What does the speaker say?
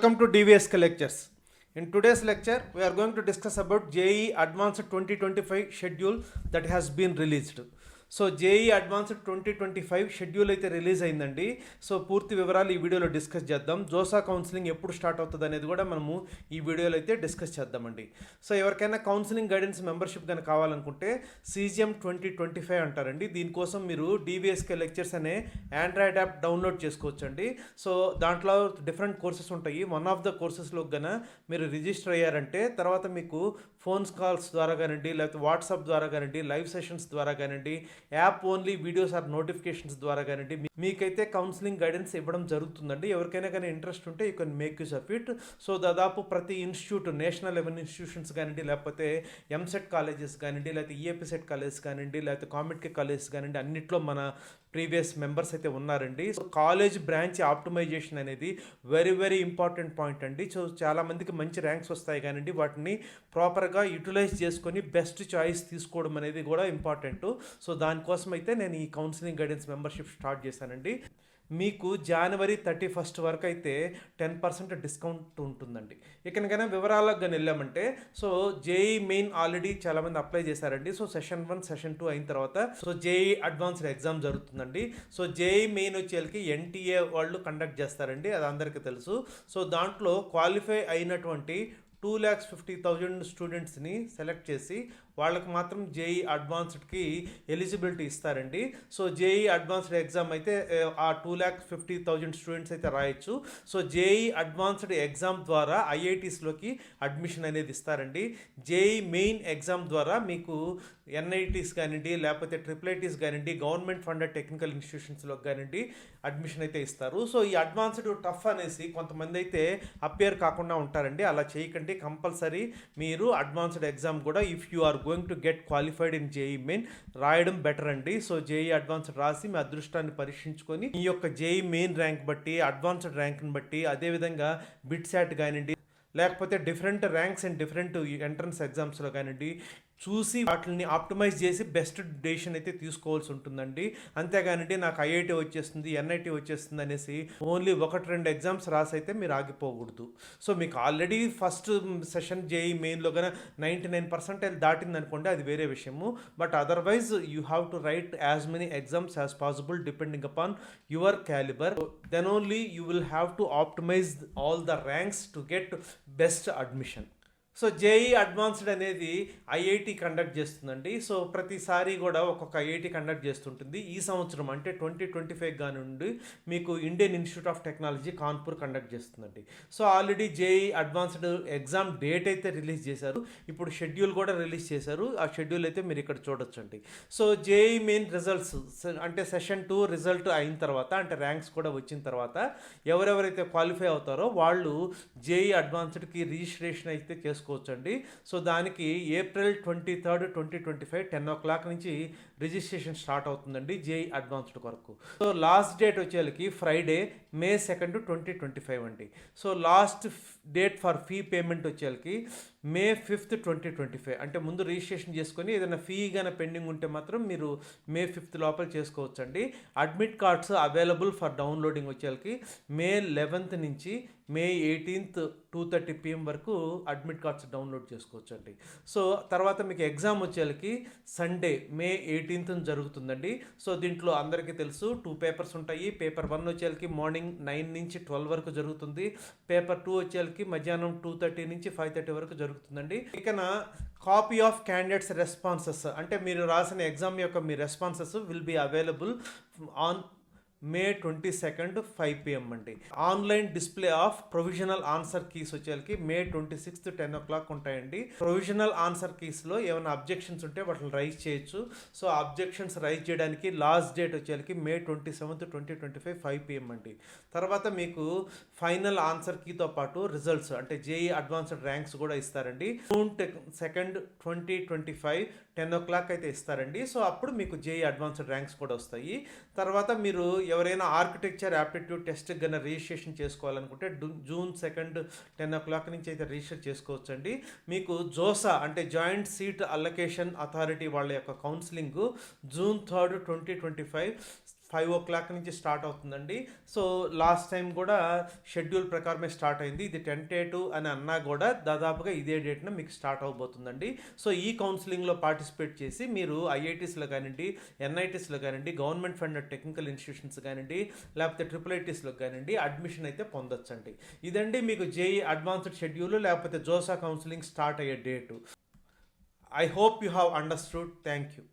Welcome to DVSK lectures. In today's lecture, we are going to discuss about JEE Advanced 2025 schedule that has been released. So JEE advanced 2025 schedule అయితే release అయిందండి. So పూర్తి వివరాలు ఈ వీడియోలో discuss చేద్దాం. JoSAA counselling ఎప్పుడు start అవుతుంది అనేది కూడా మనము ఈ వీడియోలో అయితే డిస్కస్ చేద్దామండి. సో ఎవరికైనా కౌన్సిలింగ్ గైడెన్స్ మెంబర్షిప్ కానీ కావాలనుకుంటే CGM 2025 అంటారండి. దీనికోసం మీరు DVSK లెక్చర్స్ అనే ఆండ్రాయిడ్ యాప్ డౌన్లోడ్ చేసుకోవచ్చండి. సో దాంట్లో డిఫరెంట్ కోర్సెస్ ఉంటాయి. వన్ ఆఫ్ ద కోర్సెస్లో కన్నా మీరు రిజిస్టర్ అయ్యారంటే తర్వాత మీకు ఫోన్స్ కాల్స్ ద్వారా కానివ్వండి, లేకపోతే వాట్సాప్ ద్వారా కానివ్వండి, లైవ్ సెషన్స్ ద్వారా కానివ్వండి, app only videos or notifications ద్వారా కానివ్వండి మీకైతే కౌన్సిలింగ్ గైడెన్స్ ఇవ్వడం జరుగుతుందండి. ఎవరికైనా కానీ ఇంట్రెస్ట్ ఉంటే you can make use of it. So దాదాపు ప్రతి ఇన్స్టిట్యూట్, నేషనల్ లెవెల్ ఇన్స్టిట్యూషన్స్ కానివ్వండి, లేకపోతే ఎంసెట్ కాలేజెస్ కానివ్వండి, లేకపోతే EAPSET కాలేజెస్ కానివ్వండి, లేకపోతే కామెట్కి కాలేజెస్ కానివ్వండి, అన్నిట్లో మన ప్రీవియస్ మెంబర్స్ అయితే ఉన్నారండి. సో కాలేజ్ బ్రాంచ్ ఆప్టిమైజేషన్ అనేది వెరీ ఇంపార్టెంట్ పాయింట్ అండి. సో చాలామందికి మంచి ర్యాంక్స్ వస్తాయి కానివ్వండి, వాటిని ప్రాపర్గా యూటిలైజ్ చేసుకొని బెస్ట్ చాయిస్ తీసుకోవడం అనేది కూడా ఇంపార్టెంట్. సో దానికోసం అయితే నేను ఈ కౌన్సిలింగ్ గైడెన్స్ మెంబర్షిప్ స్టార్ట్ చేశానండి. మీకు January 31 వరకు అయితే 10% డిస్కౌంట్ ఉంటుందండి. ఇకనకైనా వివరాలకు కానీ వెళ్ళామంటే, సో జేఈ మెయిన్ ఆల్రెడీ చాలామంది అప్లై చేశారండి. సో సెషన్ 1, సెషన్ 2 అయిన తర్వాత సో జేఈ అడ్వాన్స్డ్ ఎగ్జామ్ జరుగుతుందండి. సో జేఈ మెయిన్ వచ్చేకి NTA వాళ్ళు కండక్ట్ చేస్తారండి, అది అందరికీ తెలుసు. సో దాంట్లో క్వాలిఫై అయినటువంటి 2,50,000 స్టూడెంట్స్ని సెలెక్ట్ చేసి వాళ్ళకి మాత్రం జేఈ అడ్వాన్స్డ్కి ఎలిజిబిలిటీ ఇస్తారండి. సో జేఈ అడ్వాన్స్డ్ ఎగ్జామ్ అయితే ఆ 2,50,000 స్టూడెంట్స్ అయితే రాయొచ్చు. సో జేఈ అడ్వాన్స్డ్ ఎగ్జామ్ ద్వారా IITsలోకి అడ్మిషన్ అనేది ఇస్తారండి. జేఈ మెయిన్ ఎగ్జామ్ ద్వారా మీకు NITs కానివ్వండి, లేకపోతే IIITs కానివ్వండి, గవర్నమెంట్ ఫండెడ్ టెక్నికల్ ఇన్స్టిట్యూషన్స్లో కానివ్వండి అడ్మిషన్ అయితే ఇస్తారు. సో ఈ అడ్వాన్స్డ్ టఫ్ అనేసి కొంతమంది అయితే అపియర్ కాకుండా ఉంటారండి. అలా చేయకండి. కంపల్సరీ మీరు అడ్వాన్స్డ్ ఎగ్జామ్ కూడా if you are going to get qualified in JEE Main రాయడం బెటర్ అండి. సో జేఈ అడ్వాన్స్డ్ రాసి మీ అదృష్టాన్ని పరీక్షించుకొని ఈ యొక్క జేఈ మెయిన్ ర్యాంక్ బట్టి, అడ్వాన్స్డ్ ర్యాంక్ని బట్టి, అదేవిధంగా బిట్సాట్ కానివ్వండి, లేకపోతే different ranks and different entrance ఎగ్జామ్స్లో కానివ్వండి చూసి వాటిని ఆప్టిమైజ్ చేసి బెస్ట్ డెసిషన్ అయితే తీసుకోవాల్సి ఉంటుందండి. అంతేగానండి నాకు IIT వచ్చేస్తుంది, NIT వచ్చేస్తుంది అనేసి ఓన్లీ 1-2 ఎగ్జామ్స్ రాసి అయితే మీరు ఆగిపోకూడదు. సో మీకు ఆల్రెడీ ఫస్ట్ సెషన్ జేఈ మెయిన్లో కానీ 99% దాటింది అనుకోండి, అది వేరే విషయము. But otherwise you have to write as many exams as possible depending upon your calibre. Then only you will have to optimise all the ranks to get best admission. So JEE Advanced అనేది IIT conduct చేస్తుందండి. So ప్రతిసారి కూడా ఒక్కొక్క IIT conduct చేస్తుంటుంది. ఈ సంవత్సరం అంటే 2025 కానుండి మీకు Indian institute of technology Kanpur conduct చేస్తుందండి. So already JE advanced exam date అయితే రిలీజ్ చేశారు. ఇప్పుడు షెడ్యూల్ కూడా రిలీజ్ చేశారు. ఆ షెడ్యూల్ అయితే మీరు ఇక్కడ చూడొచ్చండి. సో జేఈ మెయిన్ రిజల్ట్స్ అంటే సెషన్ 2 రిజల్ట్ అయిన తర్వాత, అంటే ర్యాంక్స్ కూడా వచ్చిన తర్వాత ఎవరెవరైతే క్వాలిఫై అవుతారో వాళ్ళు జేఈ అడ్వాన్స్డ్కి రిజిస్ట్రేషన్ అయితే చేసుకోవచ్చు అండి. సో దానికి April 23, 2025 10 o'clock నుంచి రిజిస్ట్రేషన్ స్టార్ట్ అవుతుందండి జేఈ అడ్వాన్స్డ్ కొరకు. సో లాస్ట్ డేట్ వచ్చేకి ఫ్రైడే May 2, 2025 అండి. So last date for fee payment వచ్చేకి May 5, 2025. అంటే ముందు రిజిస్ట్రేషన్ చేసుకొని ఏదైనా ఫీ కానీ పెండింగ్ ఉంటే మాత్రం మీరు May 5 లోపల చేసుకోవచ్చు అండి. Admit cards available for downloading వచ్చేకి May 11 నుంచి May 18, 2:30 PM వరకు అడ్మిట్ కార్డ్స్ డౌన్లోడ్ చేసుకోవచ్చు అండి. సో తర్వాత మీకు ఎగ్జామ్ వచ్చేకి సండే May 18 జరుగుతుందండి. సో దీంట్లో అందరికీ తెలుసు 2 పేపర్స్ ఉంటాయి. పేపర్ 1 వచ్చేకి మార్నింగ్ 9 నుంచి 12 వరకు జరుగుతుంది. పేపర్ 2 వచ్చేకి మధ్యాహ్నం 2:30 నుంచి 5:30 వరకు జరుగుతుందండి. ఇకన కాపీ ఆఫ్ క్యాండిడేట్స్ రెస్పాన్సెస్ అంటే మీరు రాసిన ఎగ్జామ్ యొక్క మీ responses will be available on May 22, 5 PM అండి. Online display of provisional answer keys వచ్చేకి May 26, 10 o'clock ఉంటాయండి. ప్రొవిజనల్ ఆన్సర్ కీస్లో ఏమైనా అబ్జెక్షన్స్ ఉంటే వాటిని రైజ్ చేయొచ్చు. సో అబ్జెక్షన్స్ రైజ్ చేయడానికి లాస్ట్ డేట్ వచ్చేకి May 27, 2025 5 PM అండి. తర్వాత మీకు ఫైనల్ ఆన్సర్ కీతో పాటు రిజల్ట్స్ అంటే జేఈ అడ్వాన్స్డ్ ర్యాంక్స్ కూడా ఇస్తారండి. June 2, 2025 10 o'clock అయితే ఇస్తారండి. సో అప్పుడు మీకు జేఈ అడ్వాన్స్డ్ ర్యాంక్స్ కూడా వస్తాయి. తర్వాత మీరు ఎవరైనా ఆర్కిటెక్చర్ యాప్టిట్యూడ్ టెస్ట్ కన్నా రిజిస్ట్రేషన్ చేసుకోవాలనుకుంటే June 2, 10 o'clock నుంచి అయితే రిజిస్టర్ చేసుకోవచ్చు అండి. మీకు జోసా అంటే జాయింట్ సీట్ అలొకేషన్ అథారిటీ వాళ్ళ యొక్క కౌన్సిలింగ్ June 3, 2025 5 o'clock నుంచి స్టార్ట్ అవుతుందండి. సో లాస్ట్ టైం కూడా షెడ్యూల్ ప్రకారమే స్టార్ట్ అయింది. ఇది టెంటేటివ్ అని అన్నా కూడా దాదాపుగా ఇదే డేట్న మీకు స్టార్ట్ అవబోతుందండి. సో ఈ కౌన్సిలింగ్లో పార్టిసిపేట్ చేసి మీరు ఐఐటీస్లో కానివ్వండి, ఎన్ఐటీస్లో కానివ్వండి, గవర్నమెంట్ ఫండెడ్ టెక్నికల్ ఇన్స్టిట్యూషన్స్ కానివ్వండి, లేకపోతే IIITస్లో కానివ్వండి అడ్మిషన్ అయితే పొందొచ్చండి. ఇదండి మీకు జేఈ అడ్వాన్స్డ్ షెడ్యూల్ లేకపోతే జోసా కౌన్సిలింగ్ స్టార్ట్ అయ్యే date. I hope you have understood. Thank you.